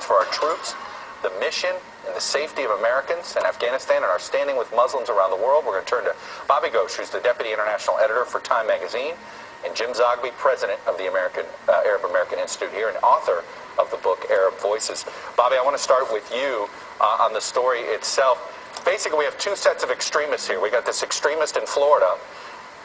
means for our troops, the mission and the safety of Americans in Afghanistan, and our standing with Muslims around the world. We're going to turn to Bobby Ghosh, who's the Deputy International Editor for Time Magazine, and Jim Zogby, President of the Arab American Institute here and author of the book Arab Voices. Bobby, I want to start with you on the story itself. Basically, we have two sets of extremists here. We got this extremist in Florida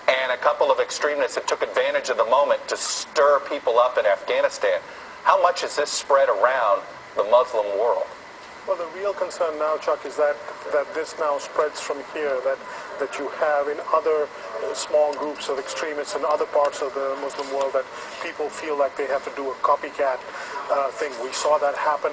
and a couple of extremists that took advantage of the moment to stir people up in Afghanistan. How much has this spread around the Muslim world? Well, the real concern now, Chuck, is that this now spreads from here, that you have in other small groups of extremists in other parts of the Muslim world, that people feel like they have to do a copycat thing. We saw that happen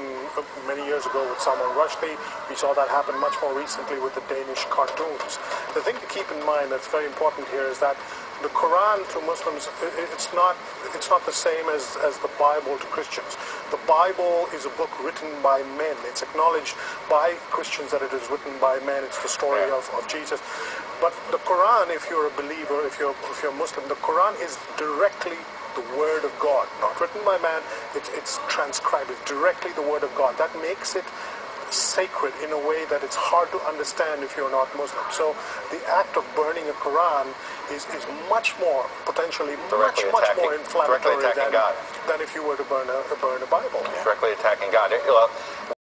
many years ago with Salman Rushdie. We saw that happen much more recently with the Danish cartoons. The thing to keep in mind that's very important here is that the Quran to Muslims, it's not the same as the Bible to Christians. The Bible is a book written by men. It's acknowledged by Christians that it is written by men. It's the story of Jesus. But the Quran, if you're a believer, if you're Muslim, the Quran is directly the Word of God, not written by man. It's transcribed. It's directly the Word of God. That makes it sacred in a way that it's hard to understand if you're not Muslim. So the act of burning a Quran is much more, potentially much more inflammatory than if you were to burn a Bible. Directly attacking God.